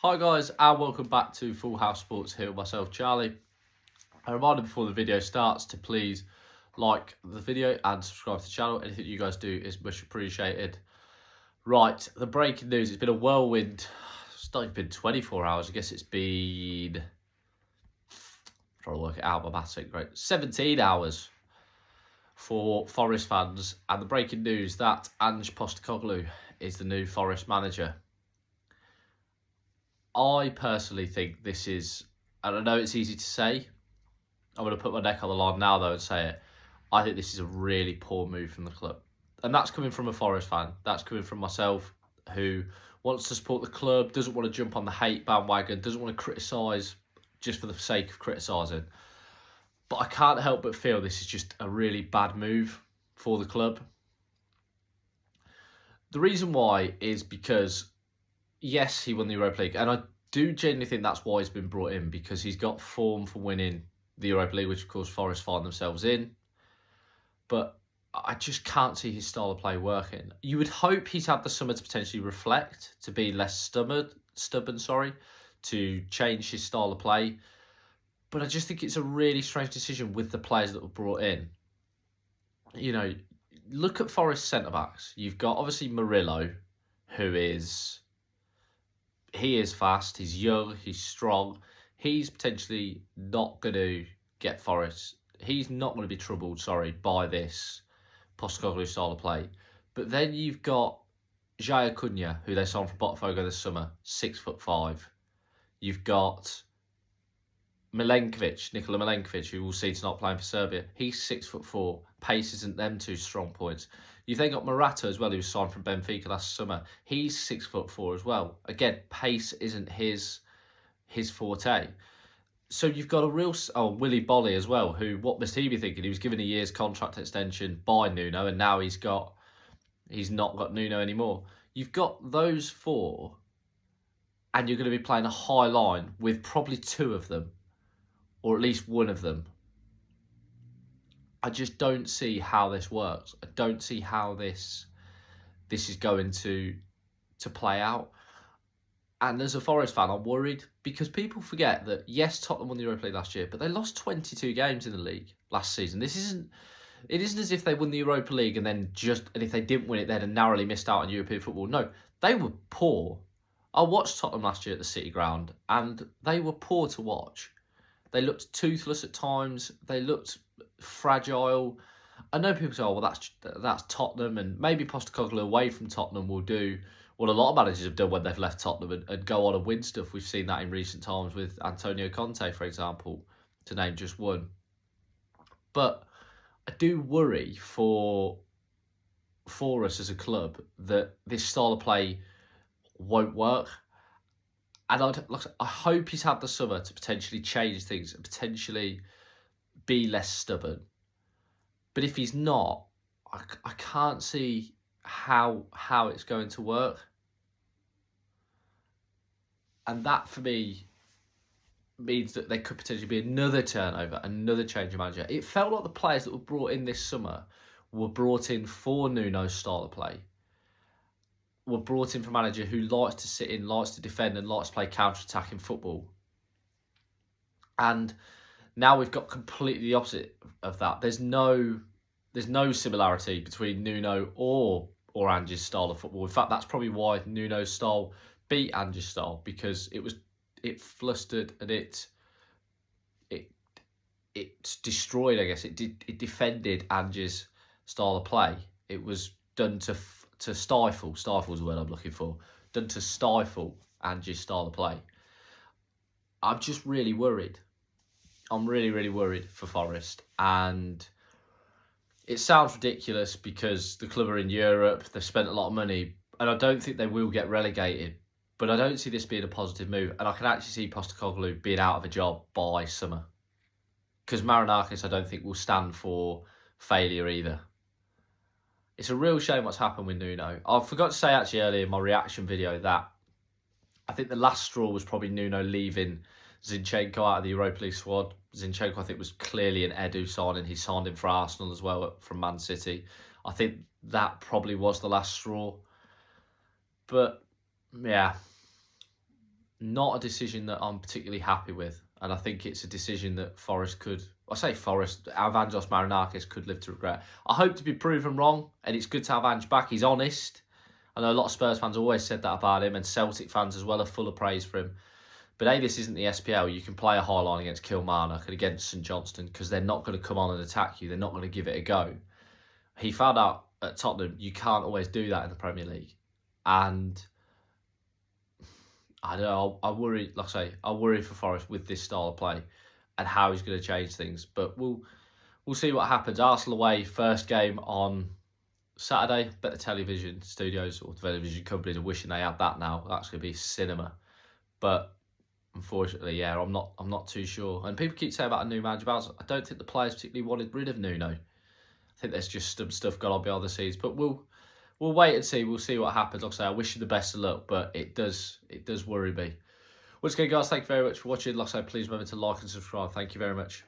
Hi guys, and welcome back to Full House Sports here with myself, Charlie. A reminder before the video starts to please like the video and subscribe to the channel. Anything you guys do is much appreciated. Right, the breaking news. It's been a whirlwind. It's not even been 24 hours. I guess it's been... I'm trying to work it out, my maths ain't great. 17 hours for Forest fans. And the breaking news that Ange Postecoglou is the new Forest manager. I personally think this is, and I know it's easy to say, I'm going to put my neck on the line now though and say it, I think this is a really poor move from the club. And that's coming from a Forest fan. That's coming from myself, who wants to support the club, doesn't want to jump on the hate bandwagon, doesn't want to criticise just for the sake of criticising. But I can't help but feel this is just a really bad move for the club. The reason why is because, yes, he won the Europa League, and I do genuinely think that's why he's been brought in, because he's got form for winning the Europa League, which of course Forest find themselves in. But I just can't see his style of play working. You would hope he's had the summer to potentially reflect, to be less stubborn, to change his style of play. But I just think it's a really strange decision with the players that were brought in. You know, look at Forest centre-backs. You've got obviously Murillo, who is... He is fast, he's young, he's strong. He's potentially not going to get Forest. He's not going to be troubled, by this Postecoglou style of play. But then you've got Jaya Cunha, who they signed from Botafogo this summer, 6'5". You've got Nikola Milenkovic, who we'll see tonight playing for Serbia. He's 6'4". Pace isn't them two strong points. You've then got Morata as well, who was signed from Benfica last summer. He's 6'4" as well. Again, pace isn't his forte. So you've got a real... Oh, Willy Bolly as well, who, what must he be thinking? He was given a year's contract extension by Nuno, and now he's not got Nuno anymore. You've got those four, and you're going to be playing a high line with probably two of them, or at least one of them. I just don't see how this works. I don't see how this is going to play out. And as a Forest fan, I'm worried because people forget that, yes, Tottenham won the Europa League last year, but they lost 22 games in the league last season. It isn't as if they won the Europa League and then and if they didn't win it, they'd have narrowly missed out on European football. No, they were poor. I watched Tottenham last year at the City Ground, and they were poor to watch. They looked toothless at times. They looked fragile. I know people say, oh, well, that's Tottenham, and maybe Postecoglou away from Tottenham will do what a lot of managers have done when they've left Tottenham and go on and win stuff. We've seen that in recent times with Antonio Conte, for example, to name just one. But I do worry for us as a club that this style of play won't work. And I hope he's had the summer to potentially change things and potentially be less stubborn. But if he's not, I can't see how it's going to work. And that, for me, means that there could potentially be another turnover, another change of manager. It felt like the players that were brought in this summer were brought in for Nuno's style of play. Were brought in for a manager who likes to sit in, likes to defend, and likes to play counter-attacking football. And now we've got completely the opposite of that. There's no similarity between Nuno or Ange's style of football. In fact, that's probably why Nuno's style beat Ange's style, because it flustered and it destroyed, I guess. It defended Ange's style of play. It was done to stifle. Stifle is the word I'm looking for. Done to stifle Ange's style of play. I'm just really worried. I'm really, really worried for Forest. And it sounds ridiculous because the club are in Europe. They've spent a lot of money. And I don't think they will get relegated. But I don't see this being a positive move. And I can actually see Postecoglou being out of a job by summer. Because Marinakis, I don't think, will stand for failure either. It's a real shame what's happened with Nuno. I forgot to say actually earlier in my reaction video that I think the last straw was probably Nuno leaving Zinchenko out of the Europa League squad. Zinchenko, I think, was clearly an Edu signing. He signed him for Arsenal as well from Man City. I think that probably was the last straw. But, yeah, not a decision that I'm particularly happy with. And I think it's a decision that Forest could, I say Forest, Evangelos Marinakis could live to regret. I hope to be proven wrong, and it's good to have Ange back. He's honest. I know a lot of Spurs fans always said that about him, and Celtic fans as well are full of praise for him. But this isn't the SPL. You can play a high line against Kilmarnock and against St Johnstone because they're not going to come on and attack you. They're not going to give it a go. He found out at Tottenham you can't always do that in the Premier League. And I don't know, I worry, like I say, I worry for Forest with this style of play and how he's going to change things. But we'll see what happens. Arsenal away, first game on Saturday. Bet the television studios or television companies are wishing they had that now. That's going to be cinema. But unfortunately, yeah, I'm not too sure. And people keep saying about a new manager. I don't think the players particularly wanted rid of Nuno. I think there's just some stuff going on behind the scenes. But we'll wait and see. We'll see what happens. Like I say, I wish you the best of luck, but it does worry me. Once again, guys, thank you very much for watching. Like I say, please remember to like and subscribe. Thank you very much.